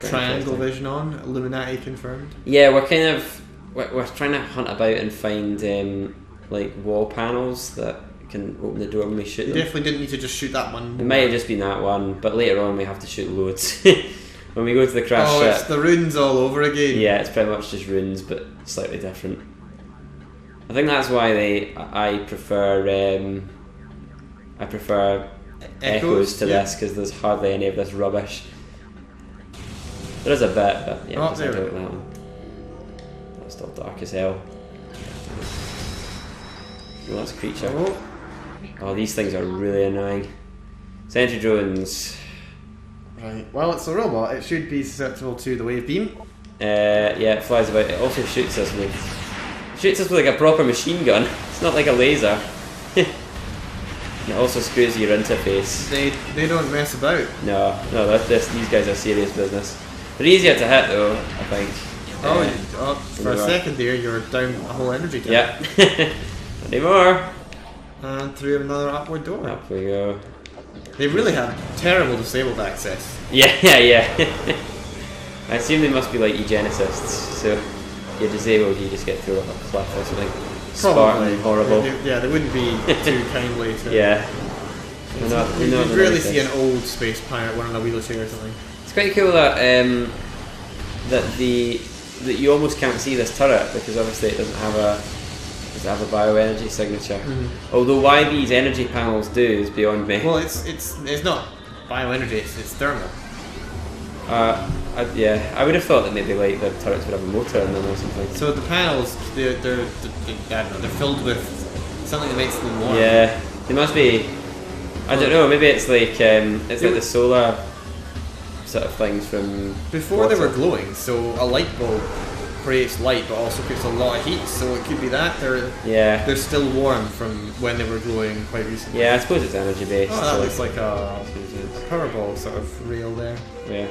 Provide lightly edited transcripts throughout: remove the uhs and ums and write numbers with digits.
triangle vision on. Illuminati confirmed. Yeah, we're trying to hunt about and find like wall panels that can open the door when we shoot You them. definitely didn't need to just shoot that one. It might have just been that one, but later on we have to shoot loads. When we go to the crash ship. It's the runes all over again. Yeah, it's pretty much just runes, but slightly different. I think that's why I prefer echoes to this, because there's hardly any of this rubbish. There is a bit, but yeah, Oh, just there out we that one. That's still dark as hell. Oh, that's a creature. Oh, these things are really annoying. Sentry drones. Right. Well, it's a robot. It should be susceptible to the wave beam. Yeah, it flies about. It also shoots us with like a proper machine gun. It's not like a laser. And it also screws your interface. They don't mess about. No, these guys are serious business. They're easier to hit though, I think. For a second there, you're down a whole energy tank. Yeah. Not anymore. And through another upward door. Up we go. They really have terrible disabled access. Yeah. I assume they must be like eugenicists, so you're disabled, you just get thrown off a cliff or something. Spartan and horrible. They wouldn't be too kindly to... Yeah. You'd rarely see an old space pirate one in a wheelchair or something. It's quite cool that that you almost can't see this turret, because obviously it doesn't have a bioenergy signature. Although why these energy panels do is beyond me. Well, it's not bioenergy, it's thermal. I would have thought that maybe like the turrets would have a motor in them or something. So the panels, they're filled with something that makes them warm. Yeah, they must be. I don't know. Maybe it's like like the solar sort of things from before water. they were glowing. So a light bulb creates light, but also creates a lot of heat. So it could be that they're still warm from when they were glowing quite recently. Yeah, I suppose it's energy based. Oh, that looks like a Powerball sort of rail there. Yeah.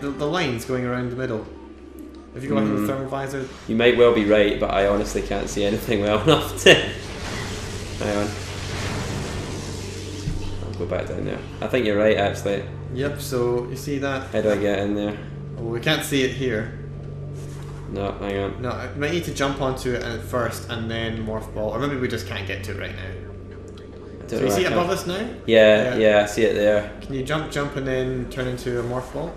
The lines going around the middle. If you go back to the thermal visor. You might well be right, but I honestly can't see anything well enough to. Hang on. I'll go back down there. I think you're right, actually. Yep. So you see that? How do I get in there? Oh, we can't see it here. No, hang on. No, I might need to jump onto it first and then morph ball, or maybe we just can't get to it right now. So you see it above us now? Yeah, I see it there. Can you jump and then turn into a morph ball?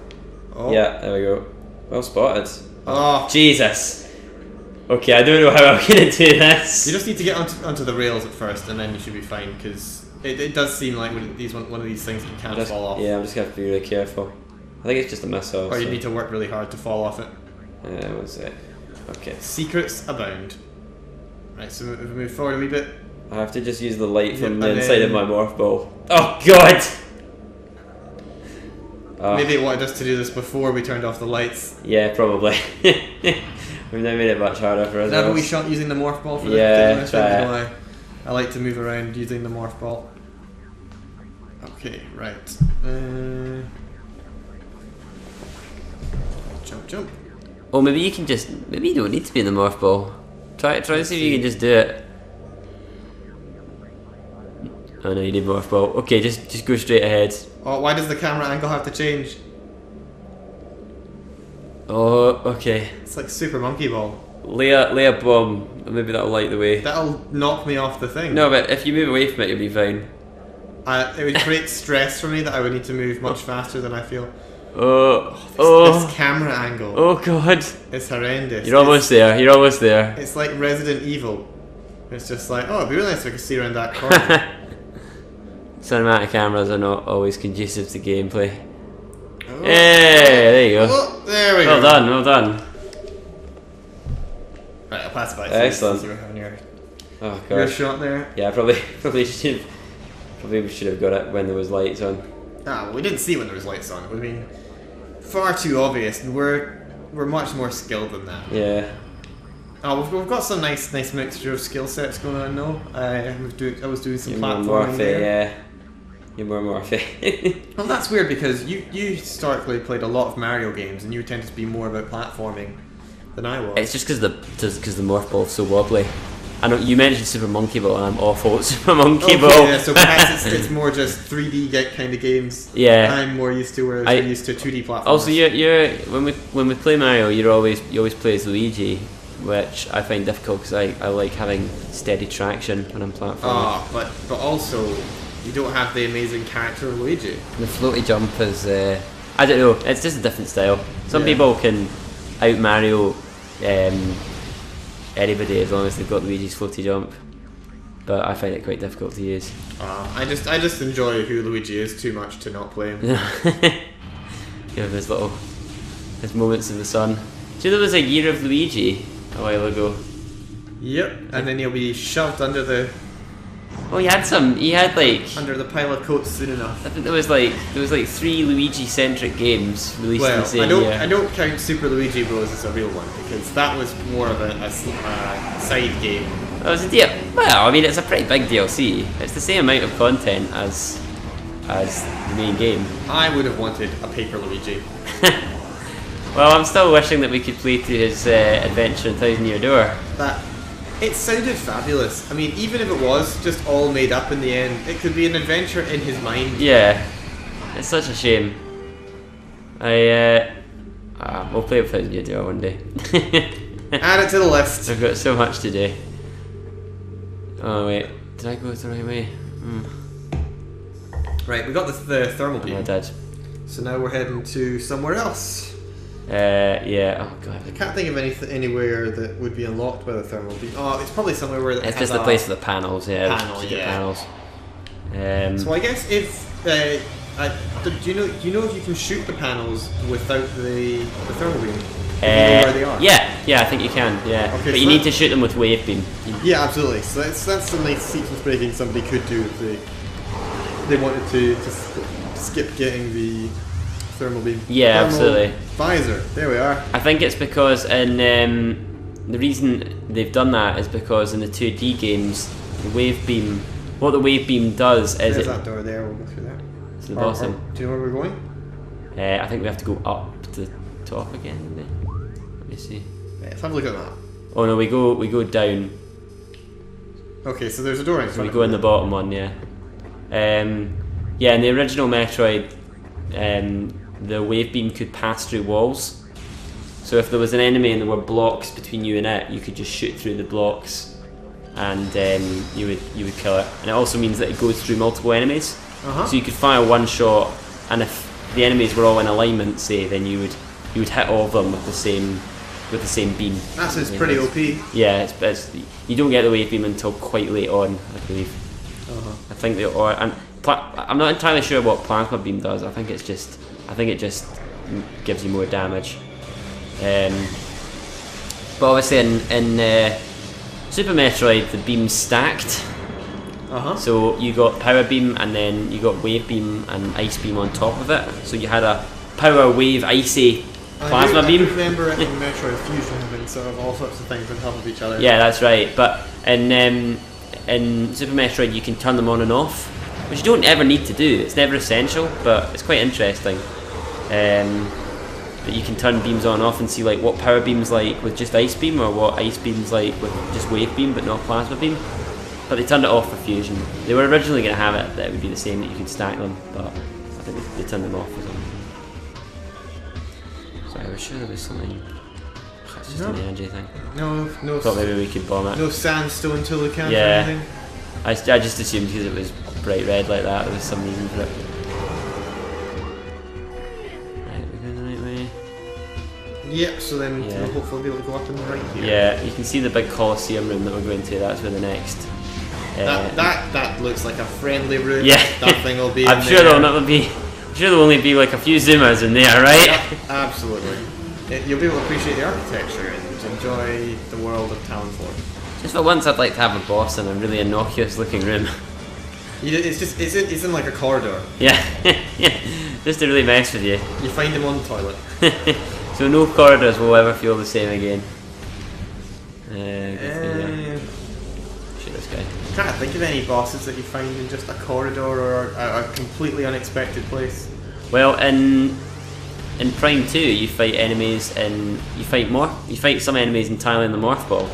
Oh. Yeah, there we go. Well spotted. Oh. Jesus. Okay, I don't know how I'm going to do this. You just need to get onto the rails at first, and then you should be fine, because it does seem like one of these things that you can't fall off. Yeah, I'm just going to have to be really careful. I think it's just a missile. Or you need to work really hard to fall off it. One sec. Okay. Secrets abound. Right, so if we move forward a wee bit. I have to just use the light from the inside of my morph ball. Oh god! Maybe it wanted us to do this before we turned off the lights. Yeah, probably. We've now made it much harder for us. Have we shot using the morph ball for this? Yeah, try. I like to move around using the morph ball. Okay, right. Jump. Oh, maybe you can just. Maybe you don't need to be in the morph ball. Try to see if you can just do it. Oh no, you need morph ball. Okay, just go straight ahead. Oh, why does the camera angle have to change? Oh, okay. It's like Super Monkey Ball. Lay a bomb. Maybe that'll light the way. That'll knock me off the thing. No, but if you move away from it, you'll be fine. It would create stress for me that I would need to move much faster than I feel. This camera angle. Oh god. It's horrendous. You're almost there. It's like Resident Evil. It's just like, oh, it'd be really nice if I could see around that corner. Cinematic cameras are not always conducive to gameplay. Oh. Hey, there you go. Oh, there we go. Well done. Right, I'll pass it by. Excellent. So Oh god. your shot there. Yeah, we should have got it when there was lights on. Well, we didn't see it when there was lights on. It would have been far too obvious, and we're much more skilled than that. Yeah. Oh, we've got some nice mixture of skill sets going on now. I was doing some platforming there. Yeah. You're more Morphe. Well, that's weird because you historically played a lot of Mario games, and you tended to be more about platforming than I was. It's just because the morph ball's so wobbly. I know you mentioned Super Monkey Ball, and I'm awful at Super Monkey Ball. Yeah, so perhaps it's more just 3D kind of games. Yeah, I'm more used to, whereas I'm used to 2D platforms. Also, you're when we play Mario, you always play as Luigi, which I find difficult because I like having steady traction when I'm platforming. But also you don't have the amazing character of Luigi. The floaty jump is I don't know. It's just a different style. Some people can out Mario anybody as long as they've got Luigi's floaty jump, but I find it quite difficult to use. I just enjoy who Luigi is too much to not play him. Give his moments in the sun. Do you know there was a Year of Luigi a while ago? Yep, and then he'll be shoved under the. Oh, he had like under the pile of coats soon enough. I think there was like 3 Luigi-centric games released in the same year. I don't count Super Luigi Bros as a real one because that was more of a side game. Oh, was it? Well, I mean, it's a pretty big DLC. It's the same amount of content as the main game. I would have wanted a Paper Luigi. Well, I'm still wishing that we could play through his adventure in Thousand Year Door. It sounded fabulous. I mean, even if it was just all made up in the end, it could be an adventure in his mind. Yeah, it's such a shame. We'll play with Thousand Year Door one day. Add it to the list. I've got so much to do. Oh wait, did I go the right way? Right, we got the thermal beam. I did. So now we're heading to somewhere else. Yeah. Oh god. I can't think of anywhere that would be unlocked by the thermal beam. Oh, it's probably somewhere where it's just the place for the panels. Yeah. Panels. So I guess if do you know if you can shoot the panels without the thermal beam? Where they are? Yeah, I think you can. Yeah, okay, but you need to shoot them with wave beam. Yeah, absolutely. So that's some nice sequence breaking somebody could do if they wanted to skip getting the thermal beam. Yeah, absolutely. Visor. There we are. I think it's because the reason they've done that is because in the 2D games, the wave beam. What the wave beam does is there's that door there. We'll go through there. To the bottom. Do you know where we're going? I think we have to go up to the top again. Let me see. Yeah, let's have a look at that. Oh no, we go down. Okay, so there's a door in front. So we go in the bottom one, yeah. Yeah, in the original Metroid, the wave beam could pass through walls. So if there was an enemy and there were blocks between you and it, you could just shoot through the blocks, and you would kill it. And it also means that it goes through multiple enemies. So you could fire one shot, and if the enemies were all in alignment, say, then you would hit all of them with the same beam. That's pretty OP. Yeah, it's you don't get the wave beam until quite late on, I believe. I think I'm not entirely sure what plasma beam does. I think it just gives you more damage. But obviously in Super Metroid, the beam's stacked. So you got power beam, and then you got wave beam and ice beam on top of it. So you had a power, wave, icy plasma beam. I remember it in Metroid Fusion having sort of all sorts of things on top of each other. Yeah, that's right. But in Super Metroid, you can turn them on and off, which you don't ever need to do. It's never essential, but it's quite interesting. That you can turn beams on and off and see like what power beam's like with just ice beam, or what ice beam's like with just wave beam but not plasma beam. But they turned it off for fusion. They were originally going to have it that it would be the same, that you could stack them, but I think they turned them off or something. So I was sure there was something. It's just an energy thing. No. Thought maybe we could bomb it. No sandstone Tulican or anything? I just assumed because it was bright red like that, there was some reason for it. Right, we're going the right way. Yep, so then we'll hopefully be able to go up in the right here. Yeah, you can see the big Colosseum room that we're going to, that's where the next... that looks like a friendly room. Yeah. That thing will be I'm sure there'll only be like a few zoomers in there, right? Yeah, absolutely. You'll be able to appreciate the architecture and enjoy the world of Talonfort. Just for once, I'd like to have a boss in a really innocuous looking room. It's in like a corridor. Yeah, just to really mess with you. You find him on the toilet. So no corridors will ever feel the same again. Shoot this guy. I can't think of any bosses that you find in just a corridor or a completely unexpected place. Well, in Prime 2, you fight enemies and you fight some enemies entirely in the Morph Ball.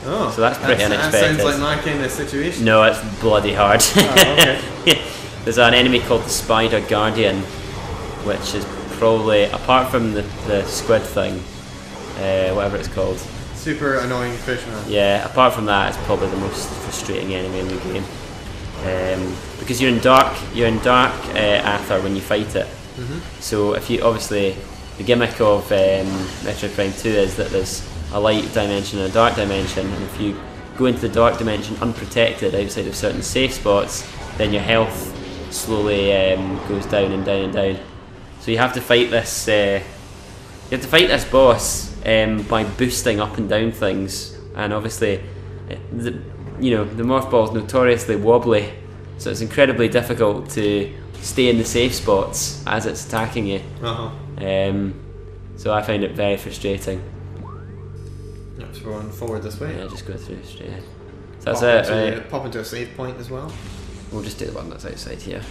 Oh, so that's pretty unexpected. That sounds like my kind of situation. No, it's bloody hard. Oh, okay. There's an enemy called the Spider Guardian, which is probably, apart from the squid thing, whatever it's called. Super annoying fishman. Yeah, apart from that, it's probably the most frustrating enemy in the game. Because you're in dark Aether when you fight it. So if you, obviously, the gimmick of Metroid Prime 2 is that there's a light dimension and a dark dimension, and if you go into the dark dimension unprotected outside of certain safe spots, then your health slowly goes down and down and down. So you have to fight this. Boss by boosting up and down things, and obviously, the morph ball is notoriously wobbly, so it's incredibly difficult to stay in the safe spots as it's attacking you. So I find it very frustrating. Yep, so we're on forward this way. Yeah, just go through straight. So that's it, right? Pop into a save point as well. We'll just do the one that's outside here.